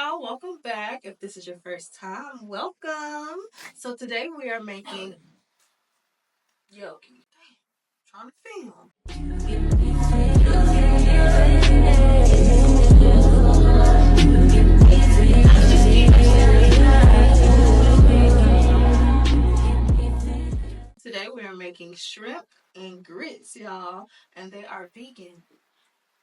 y'all, welcome back. If this is your first time, welcome. So today we are making yoki. Trying to film. Today we are making shrimp and grits, y'all, and they are vegan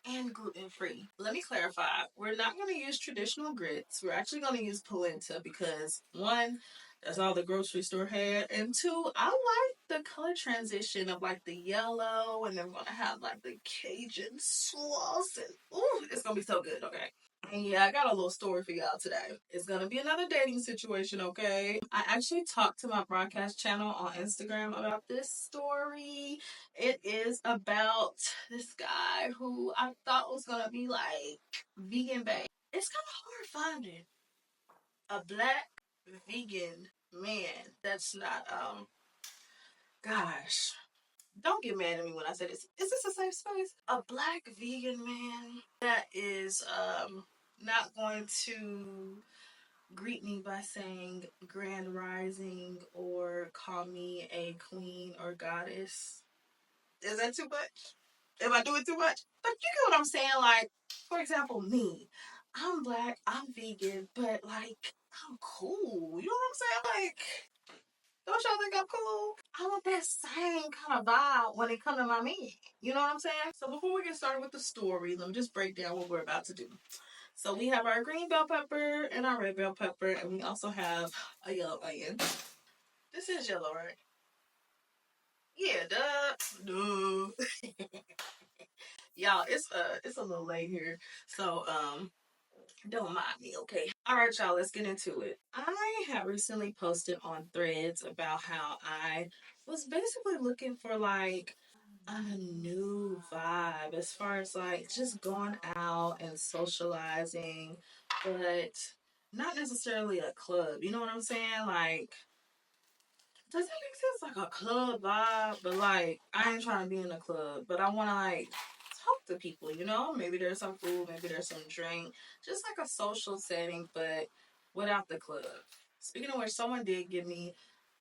and gluten free. Let me clarify. We're not going to use traditional grits. We're actually going to use polenta because one, that's all the grocery store had, and two, I like the color transition of like the yellow, and then we're going to have like the Cajun sauce, and ooh, it's going to be so good. Okay. And yeah, I got a little story for y'all today. It's gonna be another dating situation, okay? I actually talked to my broadcast channel on Instagram about this story. It is about this guy who I thought was gonna be like vegan babe. It's kind of hard finding a black vegan man that's not gosh. Don't get mad at me when I say this. Is this a safe space? A black vegan man that is not going to greet me by saying grand rising or call me a queen or goddess. Is that too much? Am I doing too much? But you get what I'm saying? Like, for example, me. I'm black, I'm vegan, but like I'm cool. You know what I'm saying? Like, don't y'all think I'm cool? I want that same kind of vibe when it comes to my man. You know what I'm saying? So before we get started with the story, let me just break down what we're about to do. So we have our green bell pepper and our red bell pepper, and we also have a yellow onion. This is yellow, right? Yeah, duh. Duh. Y'all, it's a little late here. So don't mind me, okay? All right, y'all, let's get into it. I have recently posted on Threads about how I was basically looking for like a new vibe as far as like just going out and socializing, but not necessarily a club. You know what I'm saying? Like, does that make sense? Like a club vibe, but like I ain't trying to be in a club, but I want to like talk to people. You know, maybe there's some food, maybe there's some drink, just like a social setting, but without the club. Speaking of which, someone did give me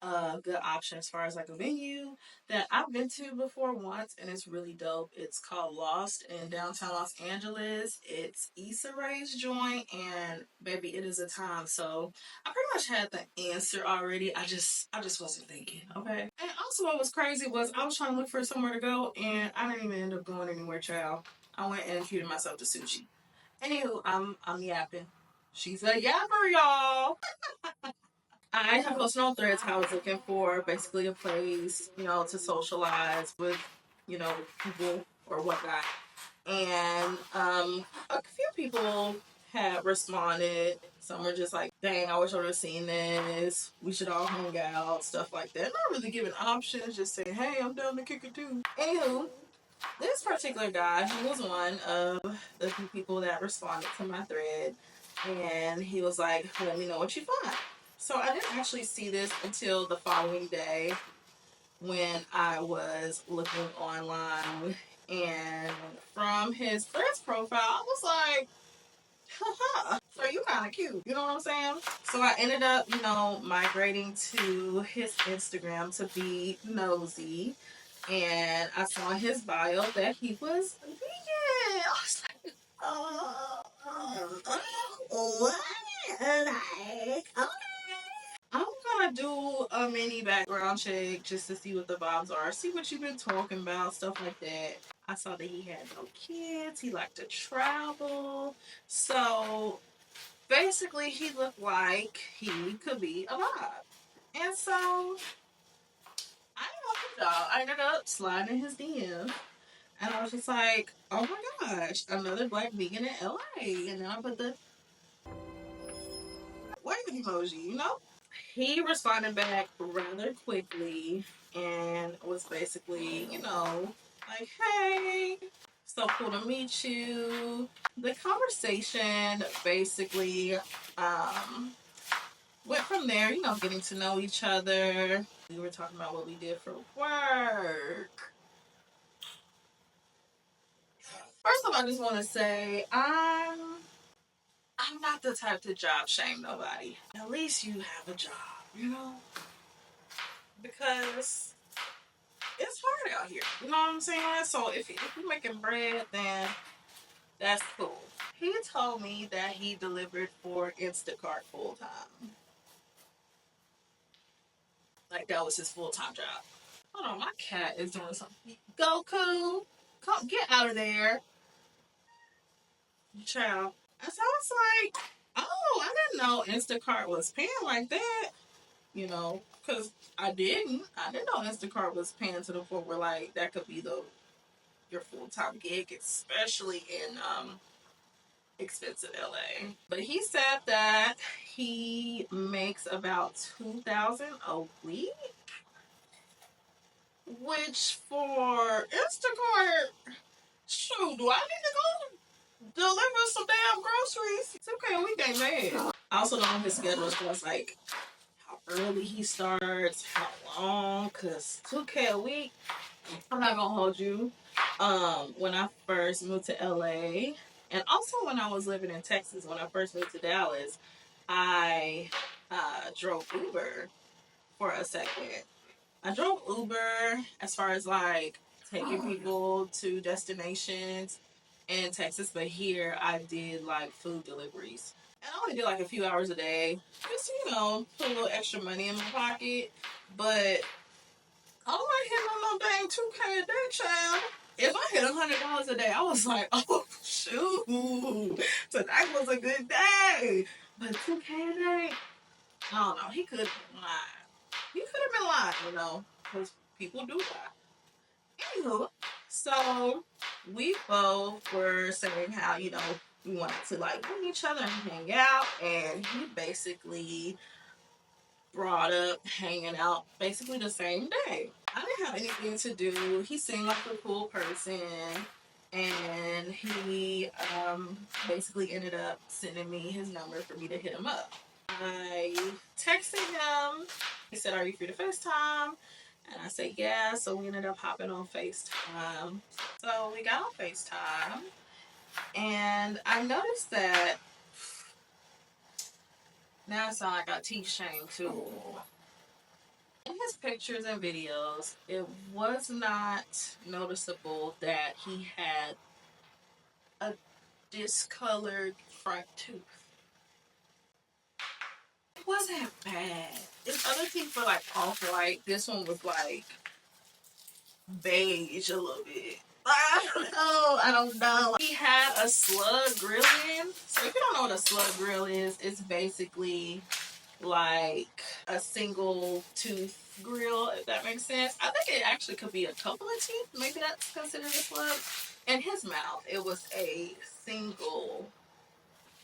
a good option as far as like a venue that I've been to before once, and it's really dope. It's called Lost in downtown Los Angeles. It's Issa Rae's joint, and baby, it is a time. So I pretty much had the answer already. I just wasn't thinking. Okay. And also what was crazy was I was trying to look for somewhere to go and I didn't even end up going anywhere, child. I went and treated myself to sushi. Anywho, I'm yapping. She's a yapper, y'all. I have posted on Threads how I was looking for basically a place, to socialize with, people or whatnot. And a few people had responded. Some were just like, dang, I wish I would have seen this. We should all hang out, stuff like that. Not really giving options, just saying, hey, I'm down to kick it too. Anywho, this particular guy, he was one of the few people that responded to my thread. And he was like, let me know what you find. So I didn't actually see this until the following day when I was looking online, and from his Threads profile, I was like, haha, so you kind of cute. You know what I'm saying? So I ended up, migrating to his Instagram to be nosy. And I saw in his bio that he was vegan. I was like, what? Like, okay. I'm gonna do a mini background check just to see what the vibes are, see what you've been talking about, stuff like that. I saw that he had no kids, he liked to travel. So basically, he looked like he could be a vibe. And so I didn't know y'all. I ended up sliding in his DM. And I was just like, oh my gosh, another black vegan in LA. And then I put the wave emoji. He responded back rather quickly and was basically, like, hey, so cool to meet you. The conversation basically went from there, getting to know each other. We were talking about what we did for work. First of all, I just want to say I'm not the type to job shame nobody. At least you have a job, you know? Because it's hard out here. You know what I'm saying? So if you're making bread, then that's cool. He told me that he delivered for Instacart full time. Like that was his full time job. Hold on, my cat is doing something. Goku, come get out of there, child. And so it's like, oh, I didn't know Instacart was paying like that. You know, because I didn't know Instacart was paying to the point where like that could be the your full time gig, especially in expensive LA. But he said that he makes about 2,000 a week, which for Instacart, shoot, do I need to go deliver some damn groceries? It's okay, we ain't mad. I also don't know his schedule as far as like how early he starts, how long, cause 2K a week. I'm not gonna hold you. When I first moved to LA, and also when I was living in Texas, when I first moved to Dallas, I drove Uber for a second. I drove Uber as far as like taking people to destinations in Texas, but here I did like food deliveries. And I only did like a few hours a day, just put a little extra money in my pocket. But I don't like hitting on no dang 2K a day, child. If I hit $100 a day, I was like, oh shoot, tonight was a good day. But 2K a day, I don't know. He could have been lying. He could have been lying, because people do lie. Anywho, so we both were saying how we wanted to like meet each other and hang out, and he basically brought up hanging out basically the same day. I didn't have anything to do. He seemed like a cool person, and he basically ended up sending me his number for me to hit him up. I texted him. He said, "Are you free to FaceTime?" And I said, "Yeah." So we ended up hopping on FaceTime. So we got on FaceTime, and I noticed that now I sound like I teach shame too. In his pictures and videos, it was not noticeable that he had a discolored front tooth. It wasn't bad. His other teeth were like off white. This one was like beige a little bit. I don't know. He had a slug grill in. So if you don't know what a slug grill is, it's basically like a single tooth grill, if that makes sense. I think it actually could be a couple of teeth. Maybe that's considered a slug. In his mouth, it was a single.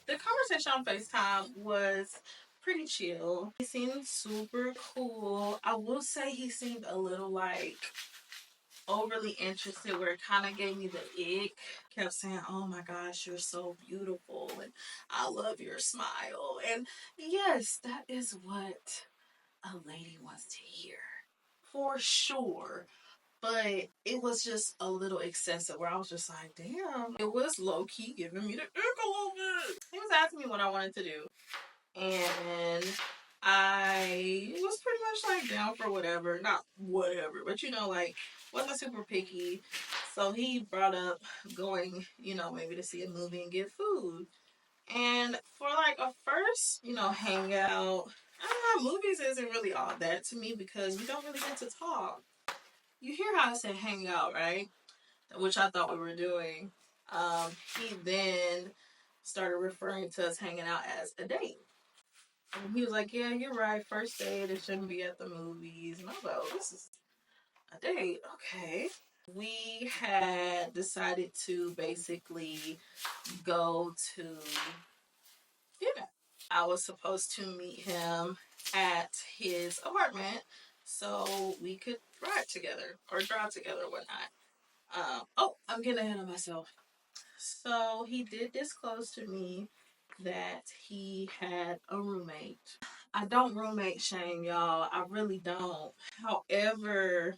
The conversation on FaceTime was pretty chill. He seemed super cool. I will say he seemed a little like overly interested, where it kind of gave me the ick. Kept saying, "Oh my gosh, you're so beautiful, and I love your smile." And yes, that is what a lady wants to hear, for sure. But it was just a little excessive, where I was just like, damn. It was low key giving me the ick a little bit. He was asking me what I wanted to do, and I was pretty much like down for whatever. Not whatever, but like wasn't super picky. So he brought up going, maybe to see a movie and get food. And for like a first, hangout, I don't know, movies isn't really all that to me because we don't really get to talk. You hear how I say hang out, right? Which I thought we were doing. He then started referring to us hanging out as a date. And he was like, "Yeah, you're right. First date, it shouldn't be at the movies." And I was like, "Oh, this is a date. Okay." We had decided to basically go to dinner. I was supposed to meet him at his apartment so we could ride together or drive together or whatnot. Oh, I'm getting ahead of myself. So he did disclose to me that he had a roommate. I don't roommate shame, y'all. I really don't. However,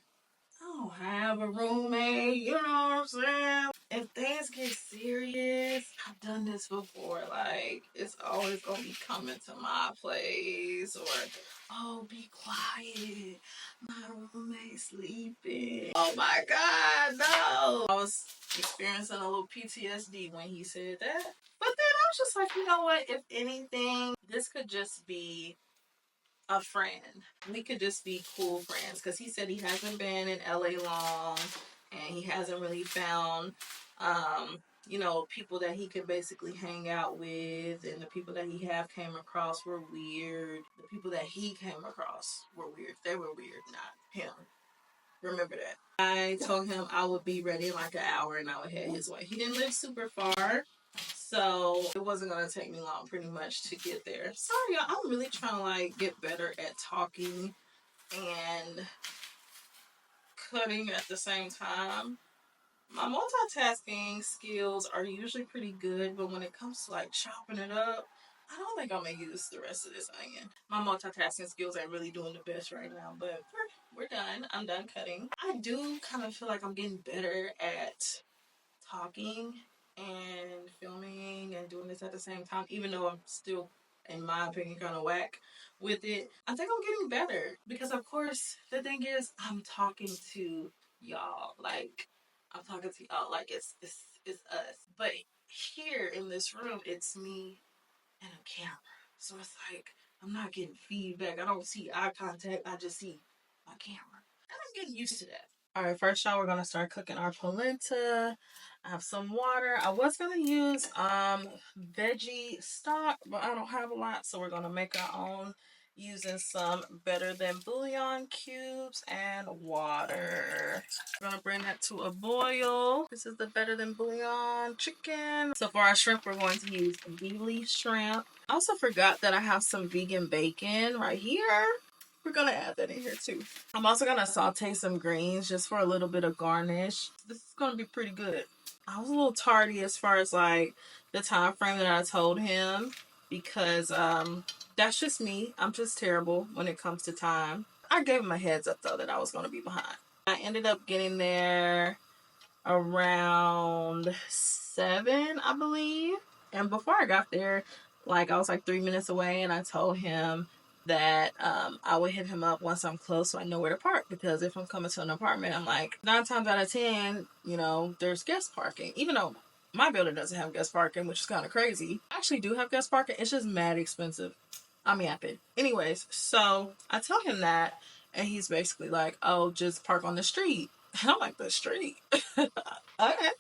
I don't have a roommate. You know what I'm saying? if things get serious, I've done this before. Like, it's always gonna be coming to my place, or oh, be quiet, my roommate sleeping. Oh my God, no! I was experiencing a little PTSD when he said that, but then I was just like, you know what? If anything, this could just be a friend. We could just be cool friends, because he said he hasn't been in LA long, and he hasn't really found, people that he could basically hang out with, and the people that he have came across were weird. The people that he came across were weird. They were weird, not him. Remember that. I told him I would be ready in like an hour and I would head his way. He didn't live super far, so it wasn't gonna take me long pretty much to get there. Sorry, y'all, I'm really trying to like get better at talking and cutting at the same time. My multitasking skills are usually pretty good, but when it comes to like chopping it up, I don't think I'm gonna use the rest of this onion. My multitasking skills ain't really doing the best right now, but we're done. I'm done cutting. I do kind of feel like I'm getting better at talking and filming and doing this at the same time, even though I'm still, in my opinion, kind of whack with it. I think I'm getting better because, of course, the thing is, I'm talking to y'all. Like, I'm talking to y'all like it's us. But here in this room, it's me and a camera. So it's like I'm not getting feedback. I don't see eye contact. I just see my camera. And I'm getting used to that. All right, first y'all, we're gonna start cooking our polenta. I have some water. I was gonna use veggie stock, but I don't have a lot, so we're gonna make our own using some better than bouillon cubes and water. We're gonna bring that to a boil. This is the better than bouillon chicken. So for our shrimp, we're going to use Beely shrimp. I also forgot that I have some vegan bacon right here. We're gonna add that in here too. I'm also gonna saute some greens just for a little bit of garnish. This is gonna be pretty good. I was a little tardy as far as like the time frame that I told him, because that's just me. I'm just terrible when it comes to time. I gave him a heads up though that I was gonna be behind. I ended up getting there around 7, I believe. And before I got there, like I was like 3 minutes away, and I told him that I would hit him up once I'm close so I know where to park. Because if I'm coming to an apartment, I'm like 9 times out of 10, there's guest parking. Even though my building doesn't have guest parking, which is kind of crazy. I actually do have guest parking. It's just mad expensive. I'm yapping. Anyways, so I tell him that, and he's basically like, "Oh, just park on the street." And I'm like, "The street?" Okay.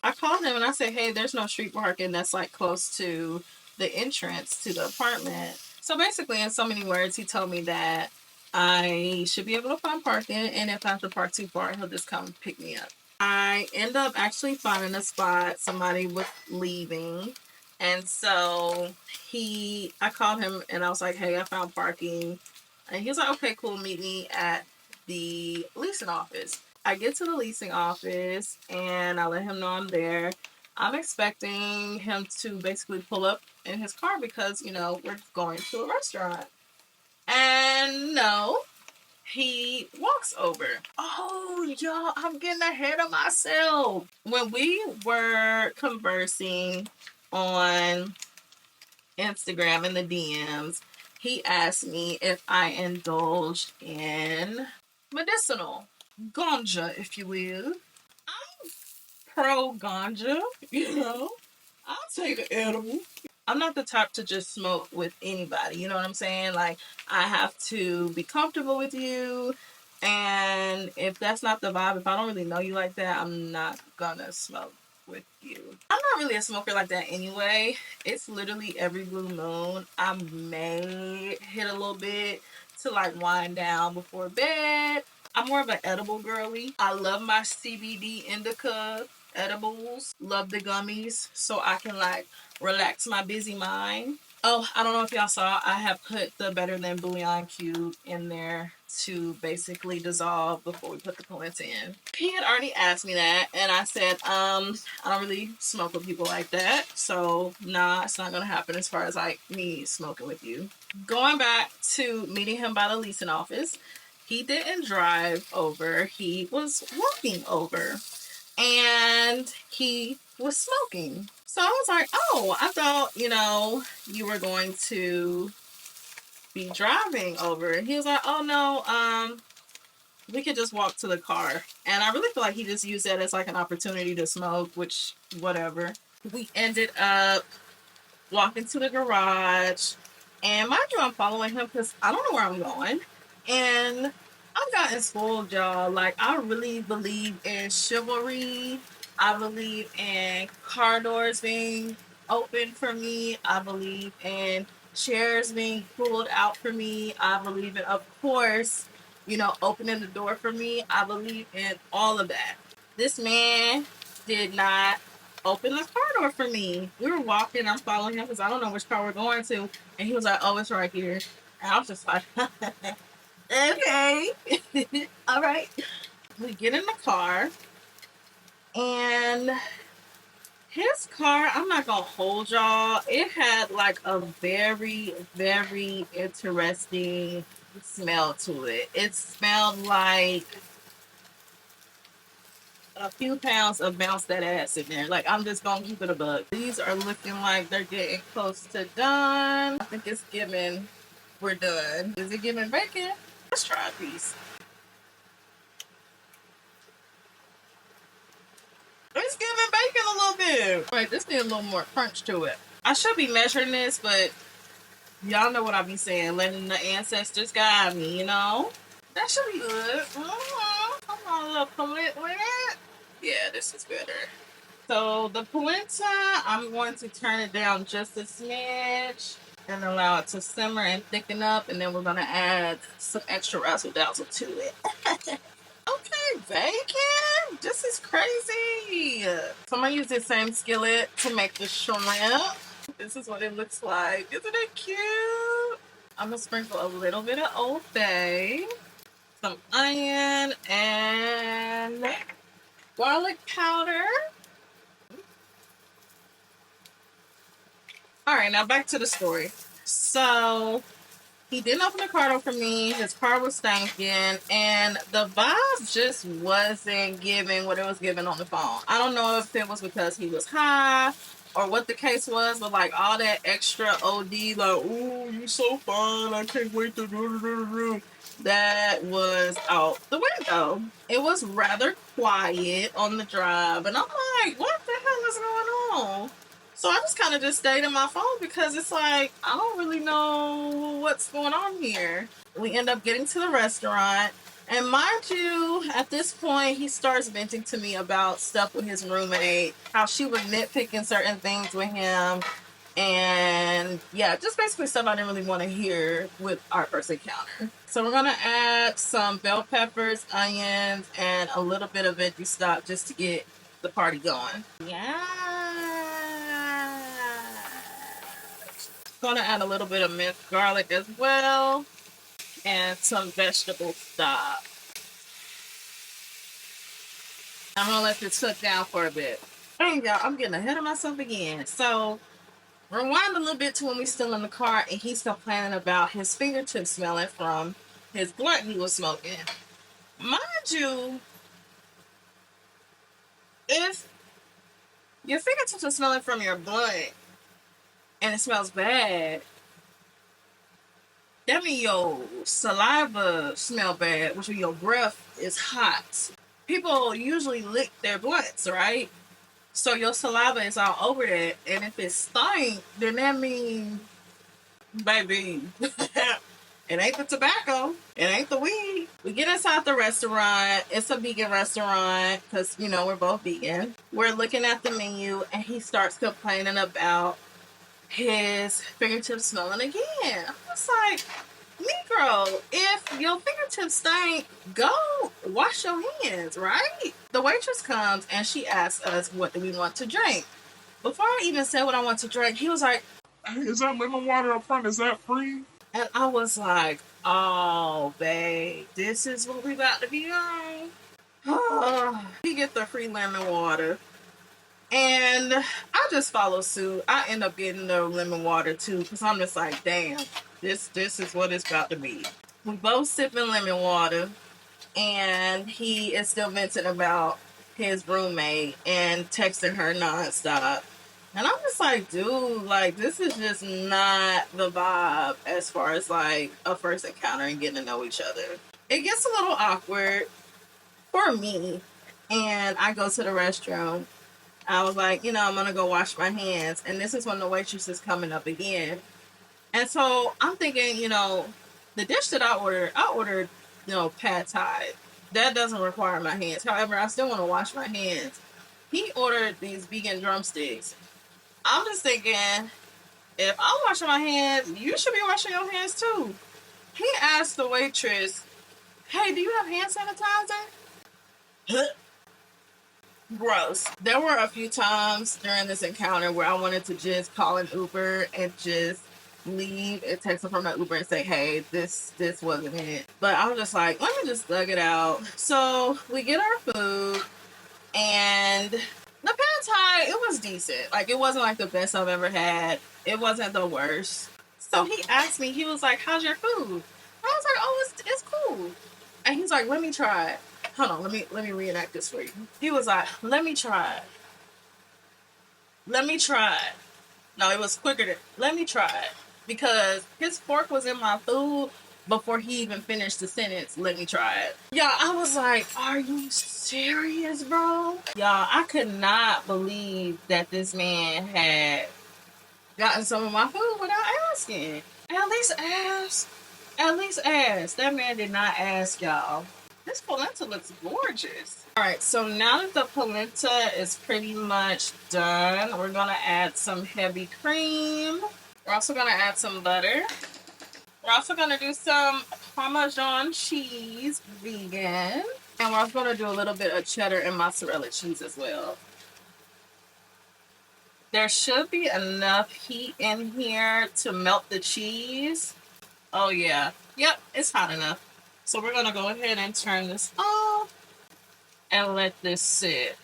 I called him and I said, "Hey, there's no street parking that's like close to the entrance to the apartment." So basically, in so many words, he told me that I should be able to find parking, and if I have to park too far, he'll just come pick me up. I end up actually finding a spot. Somebody was leaving, and so I called him and I was like, "Hey, I found parking," and he was like, "Okay, cool, meet me at the leasing office." I get to the leasing office and I let him know I'm there. I'm expecting him to basically pull up in his car because, we're going to a restaurant. And no, he walks over. Oh, y'all, I'm getting ahead of myself. When we were conversing on Instagram in the DMs, he asked me if I indulged in medicinal ganja, if you will. I'm pro ganja, I'll take an edible. I'm not the type to just smoke with anybody, you know what I'm saying? Like, I have to be comfortable with you, and if that's not the vibe, if I don't really know you like that, I'm not gonna smoke with you. I'm not really a smoker like that anyway. It's literally every blue moon I may hit a little bit to like wind down before bed. I'm more of an edible girly. I love my CBD indica edibles. Love the gummies so I can like relax my busy mind. Oh, I don't know if y'all saw, I have put the better than bouillon cube in there to basically dissolve before we put the polenta in. He had already asked me that, and I said, I don't really smoke with people like that, so nah, it's not gonna happen as far as like me smoking with you. Going back to meeting him by the leasing office, he didn't drive over, he was walking over. And he was smoking. So I was like, oh, I thought, you were going to be driving over. And he was like, oh no, we could just walk to the car. And I really feel like he just used that as like an opportunity to smoke, which whatever. We ended up walking to the garage. And mind you, I'm following him because I don't know where I'm going. And I've gotten spoiled, y'all. Like, I really believe in chivalry. I believe in car doors being open for me. I believe in chairs being pulled out for me. I believe in, of course, opening the door for me. I believe in all of that. This man did not open the car door for me. We were walking. I'm following him because I don't know which car we're going to. And he was like, oh, it's right here. And I was just like, okay. All right. We get in the car. And his car, I'm not going to hold y'all. It had like a very, very interesting smell to it. It smelled like a few pounds of bounce that ass in there. Like, I'm just gonna keep it a buck. These are looking like they're getting close to done. I think it's giving we're done. Is it giving bacon? Let's try a piece. It's giving bacon a little bit. Right, this needs a little more crunch to it. I should be measuring this, but y'all know what I be saying. Letting the ancestors guide me, That should be good. Come on, a little polenta with it. Yeah, this is better. So the polenta, I'm going to turn it down just a smidge and allow it to simmer and thicken up, and then we're going to add some extra razzle dazzle to it. Okay, bacon. This is crazy. So I'm going to use this same skillet to make the shrimp. This is what it looks like. Isn't it cute? I'm going to sprinkle a little bit of Old Bay, some onion, and garlic powder. All right, now back to the story. So he didn't open the car door for me. His car was stinking, and the vibe just wasn't giving what it was giving on the phone. I don't know if it was because he was high or what the case was, but like all that extra OD, like, ooh, you so fine, I can't wait to do. That was out the window. It was rather quiet on the drive, and I'm like, what the hell is going on? So I just kind of just stayed in my phone because it's like, I don't really know what's going on here. We end up getting to the restaurant. And mind you, at this point, he starts venting to me about stuff with his roommate, how she was nitpicking certain things with him. And yeah, just basically stuff I didn't really want to hear with our first encounter. So we're going to add some bell peppers, onions, and a little bit of veggie stock just to get the party going. Yeah. Gonna add a little bit of minced garlic as well, and some vegetable stock. I'm gonna let this cook down for a bit. Hey y'all, I'm getting ahead of myself again. So rewind a little bit to when we still in the car, and he's complaining about his fingertips smelling from his blunt he was smoking. Mind you, if your fingertips are smelling from your blunt and it smells bad, that means your saliva smell bad, which means your breath is hot. People usually lick their blunts, right? So your saliva is all over that, and if it stink, then that means, baby, it ain't the tobacco, it ain't the weed. We get inside the restaurant. It's a vegan restaurant because we're both vegan. We're looking at the menu, and he starts complaining about his fingertips smelling again. I was like, Negro, if your fingertips stink, go wash your hands, right? The waitress comes and she asks us, what do we want to drink? Before I even said what I want to drink, he was like, hey, is that lemon water up front? Is that free? And I was like, oh, babe, this is what we about to be on. We get the free lemon water. And I just follow suit. I end up getting the lemon water too, because I'm just like, damn, this is what it's about to be. We both sipping lemon water, and he is still venting about his roommate and texting her nonstop. And I'm just like, dude, like, this is just not the vibe as far as like a first encounter and getting to know each other. It gets a little awkward for me. And I go to the restroom. I was like, I'm going to go wash my hands. And this is when the waitress is coming up again. And so I'm thinking, the dish that I ordered, pad thai. That doesn't require my hands. However, I still want to wash my hands. He ordered these vegan drumsticks. I'm just thinking, if I'm washing my hands, you should be washing your hands too. He asked the waitress, hey, do you have hand sanitizer? Gross. There were a few times during this encounter where I wanted to just call an Uber and just leave and text them from my Uber and say, hey, this wasn't it. But I was just like, let me just thug it out. So we get our food, and the pad thai, it was decent. Like, it wasn't like the best I've ever had. It wasn't the worst. So he asked me, he was like, how's your food? I was like, oh, it's cool. And he's like, let me try it. Hold on, let me reenact this for you. He was like, let me try it. Let me try it. No, it was quicker than, let me try it. Because his fork was in my food before he even finished the sentence, let me try it. Y'all, I was like, are you serious, bro? Y'all, I could not believe that this man had gotten some of my food without asking. At least ask. At least ask. That man did not ask, y'all. This polenta looks gorgeous. All right, so now that the polenta is pretty much done, we're gonna add some heavy cream. We're also gonna add some butter. We're also gonna do some Parmesan cheese, vegan. And we're also gonna do a little bit of cheddar and mozzarella cheese as well. There should be enough heat in here to melt the cheese. Oh yeah, yep, it's hot enough. So we're gonna go ahead and turn this off and let this sit.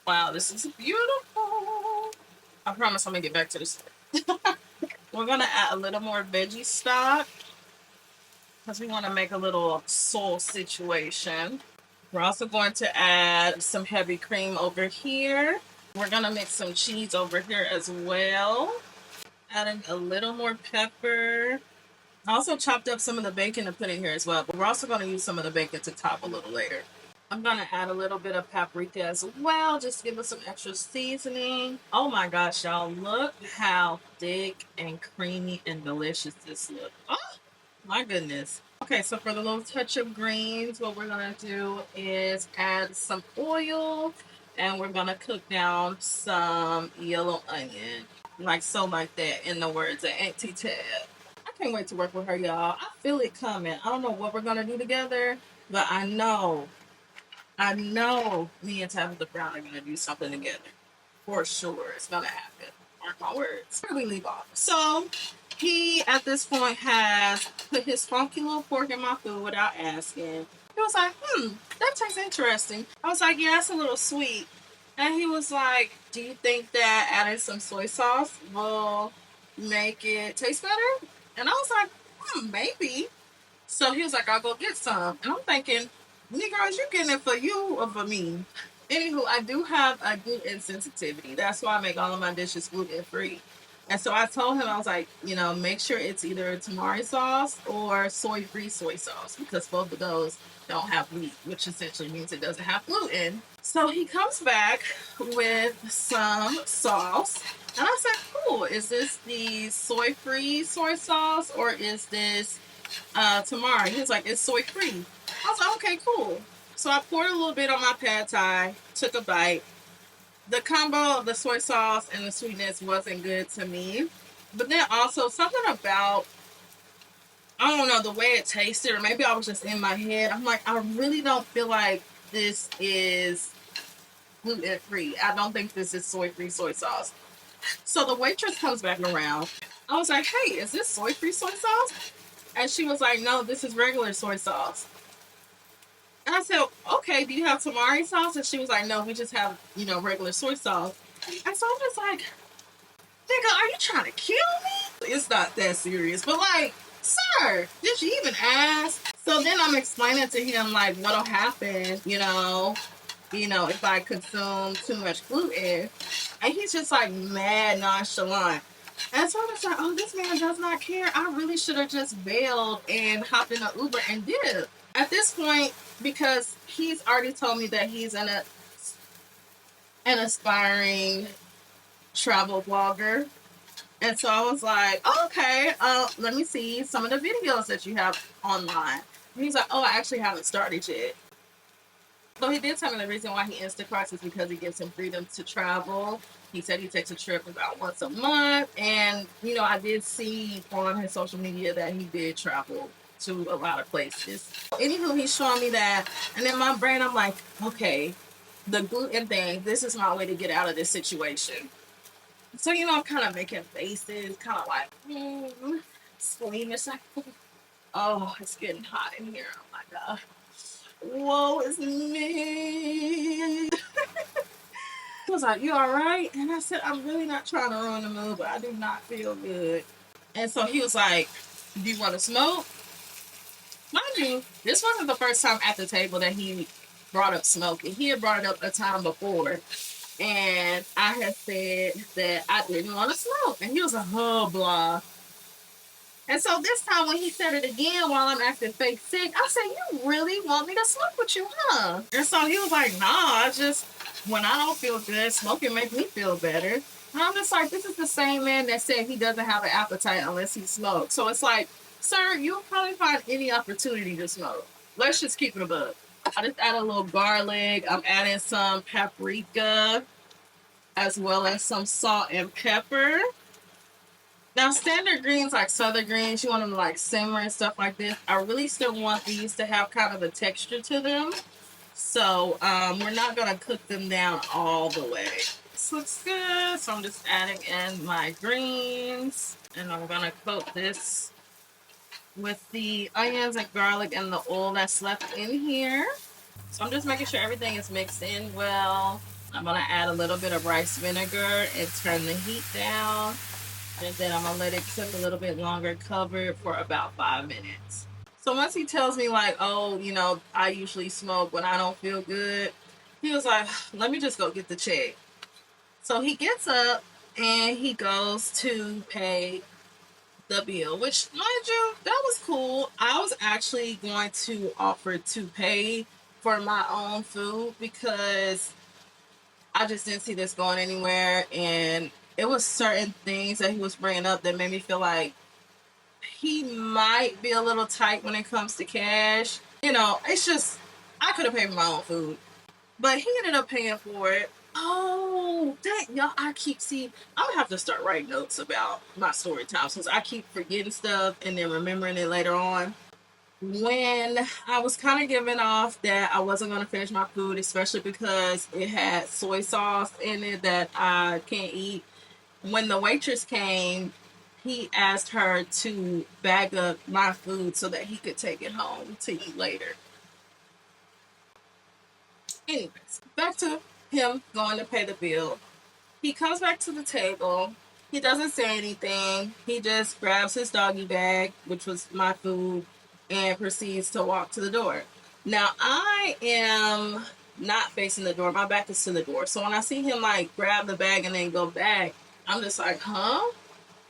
Wow, this is beautiful. I promise I'm gonna get back to this. We're gonna add a little more veggie stock because we want to make a little soul situation. We're also going to add some heavy cream over here. We're gonna mix some cheese over here as well. Adding a little more pepper. I also chopped up some of the bacon to put in here as well, but we're also going to use some of the bacon to top a little later. I'm going to add a little bit of paprika as well, just to give us some extra seasoning. Oh my gosh, y'all, look how thick and creamy and delicious this looks. Oh my goodness. Okay, so for the little touch of greens, what we're going to do is add some oil, and we're going to cook down some yellow onion. Like so, like that, in the words of Auntie Tab. I can't wait to work with her, y'all. I feel it coming. I don't know what we're gonna do together, but I know me and Tabitha Brown are gonna do something together. For sure. It's gonna happen. Mark my words. Where do we leave off? So he at this point has put his funky little pork in my food without asking. He was like, that tastes interesting. I was like, yeah, it's a little sweet. And he was like, do you think that adding some soy sauce will make it taste better? And I was like, maybe. So he was like, I'll go get some. And I'm thinking, Negroes, you getting it for you or for me? Anywho, I do have a gluten sensitivity. That's why I make all of my dishes gluten-free. And so I told him, I was like, make sure it's either tamari sauce or soy-free soy sauce, because both of those don't have wheat, which essentially means it doesn't have gluten. So he comes back with some sauce. And I said, cool, is this the soy-free soy sauce or is this tamari? He was like, it's soy-free. I was like, okay, cool. So I poured a little bit on my pad thai, took a bite. The combo of the soy sauce and the sweetness wasn't good to me. But then also something about, I don't know, the way it tasted, or maybe I was just in my head. I'm like, I really don't feel like this is gluten-free. I don't think this is soy-free soy sauce. So the waitress comes back around. I was like, hey, is this soy-free soy sauce? And she was like, no, this is regular soy sauce. And I said, okay, do you have tamari sauce? And she was like, no, we just have, regular soy sauce. And so I'm just like, nigga, are you trying to kill me? It's not that serious. But like, sir, did you even ask? So then I'm explaining to him, like, what'll happen, if I consume too much gluten. And he's just like mad nonchalant. And so I was like, oh, this man does not care. I really should have just bailed and hopped in an Uber and did. At this point, because he's already told me that he's an aspiring travel blogger. And so I was like, oh, okay, let me see some of the videos that you have online. And he's like, oh, I actually haven't started yet. So he did tell me the reason why he Instacarts is because it gives him freedom to travel. He said he takes a trip about once a month. And, I did see on his social media that he did travel to a lot of places. Anywho, he's showing me that. And in my brain, I'm like, okay, the gluten thing, this is my way to get out of this situation. So, I'm kind of making faces, kind of like, squeamish. Like, oh, it's getting hot in here. Oh my God. Whoa, it's me. He was like, you all right? And I said, I'm really not trying to ruin the mood, but I do not feel good. And so he was like, do you want to smoke? Mind you, this wasn't the first time at the table that he brought up smoking. He had brought it up a time before. And I had said that I didn't want to smoke. And he was like, oh, blah. And so this time when he said it again while I'm acting fake sick, I said, you really want me to smoke with you, huh? And so he was like, nah, when I don't feel good, smoking makes me feel better. And I'm just like, this is the same man that said he doesn't have an appetite unless he smokes. So it's like, sir, you'll probably find any opportunity to smoke. Let's just keep it above. I just add a little garlic. I'm adding some paprika as well as some salt and pepper. Now, standard greens like southern greens, you want them to like simmer and stuff like this. I really still want these to have kind of a texture to them. So we're not going to cook them down all the way. This looks good. So I'm just adding in my greens. And I'm going to coat this with the onions and garlic and the oil that's left in here. So I'm just making sure everything is mixed in well. I'm going to add a little bit of rice vinegar and turn the heat down. And then I'm gonna let it cook a little bit longer, covered for about 5 minutes. So once he tells me like, oh, I usually smoke when I don't feel good, he was like, let me just go get the check. So he gets up and he goes to pay the bill, which, mind you, that was cool. I was actually going to offer to pay for my own food because I just didn't see this going anywhere, and it was certain things that he was bringing up that made me feel like he might be a little tight when it comes to cash. It's just I could have paid for my own food, but he ended up paying for it. Oh, that y'all! I'm gonna have to start writing notes about my story time since I keep forgetting stuff and then remembering it later on. When I was kind of giving off that I wasn't going to finish my food, especially because it had soy sauce in it that I can't eat. When the waitress came, he asked her to bag up my food so that he could take it home to eat later. Anyways, back to him going to pay the bill. He comes back to the table. He doesn't say anything. He just grabs his doggy bag, which was my food, and proceeds to walk to the door. Now, I am not facing the door. My back is to the door. So when I see him like grab the bag and then go back, I'm just like, huh?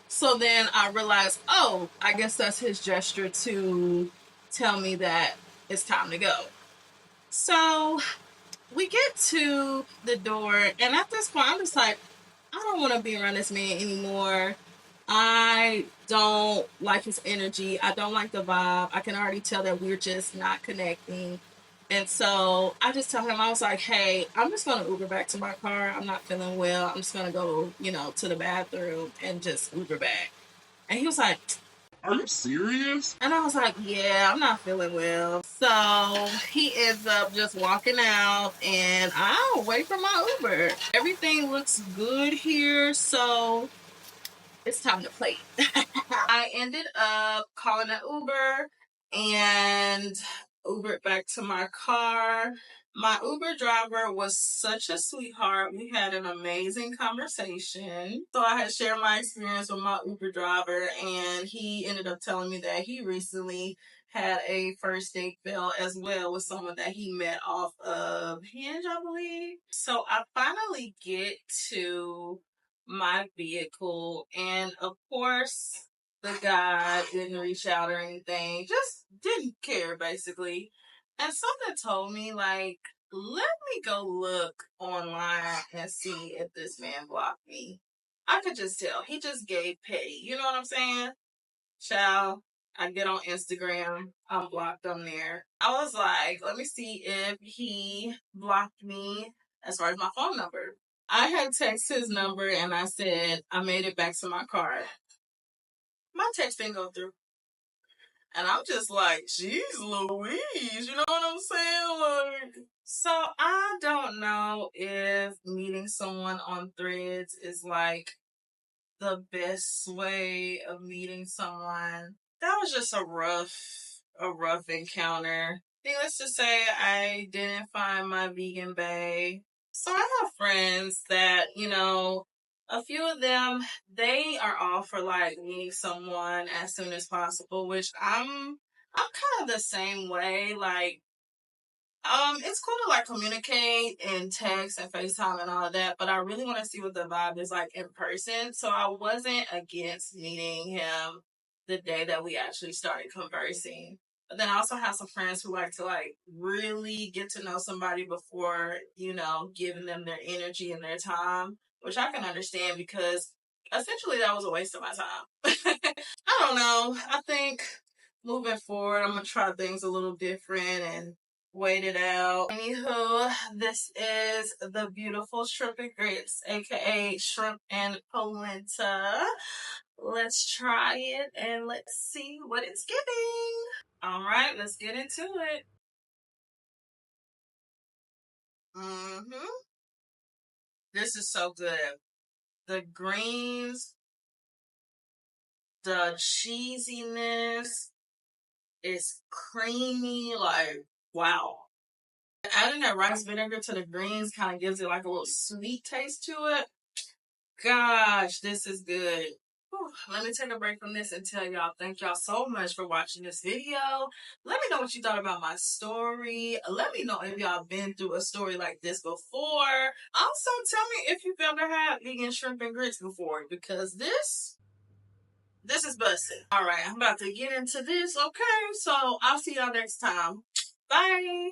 So then I realize, oh, I guess that's his gesture to tell me that it's time to go. So we get to the door, and at this point, I'm just like, I don't want to be around this man anymore. I don't like his energy. I don't like the vibe. I can already tell that we're just not connecting. And so I just tell him, I was like, hey, I'm just going to Uber back to my car. I'm not feeling well. I'm just going to go, to the bathroom and just Uber back. And he was like, are you serious? And I was like, yeah, I'm not feeling well. So he ends up just walking out, and I'll wait for my Uber. Everything looks good here, so it's time to play. I ended up calling an Uber and Ubered back to my car. My Uber driver was such a sweetheart. We had an amazing conversation. So I had shared my experience with my Uber driver, and he ended up telling me that he recently had a first date fail as well with someone that he met off of Hinge, I believe. So I finally get to my vehicle, and of course, the guy didn't reach out or anything, just didn't care basically. And something told me, like, let me go look online and see if this man blocked me. I could just tell. He just gave petty. You know what I'm saying? Child, I get on Instagram. I'm blocked on there. I was like, let me see if he blocked me as far as my phone number. I had texted his number and I said, I made it back to my car. My text didn't go through. And I'm just like, geez, Louise, you know what I'm saying? Like, so I don't know if meeting someone on Threads is like the best way of meeting someone. That was just a rough encounter. Needless to say, I didn't find my vegan bae. So I have friends that, a few of them, they are all for like meeting someone as soon as possible, which I'm kind of the same way. Like, it's cool to like communicate and text and FaceTime and all of that, but I really want to see what the vibe is like in person. So I wasn't against meeting him the day that we actually started conversing. But then I also have some friends who like to like really get to know somebody before, giving them their energy and their time, which I can understand because essentially that was a waste of my time. I don't know. I think moving forward, I'm gonna try things a little different and wait it out. Anywho, this is the beautiful shrimp and grits, aka shrimp and polenta. Let's try it and let's see what it's giving. All right, let's get into it. This is so good. The greens, the cheesiness, is creamy. Like, wow. Adding that rice vinegar to the greens kind of gives it like a little sweet taste to it. Gosh, this is good. Whew. Let me take a break from this and tell y'all thank y'all so much for watching this video. Let me know what you thought about my story. Let me know if y'all been through a story like this before. Also, tell me if you've ever had vegan shrimp and grits before, because this is busted. All right, I'm about to get into this. Okay, so I'll see y'all next time. Bye.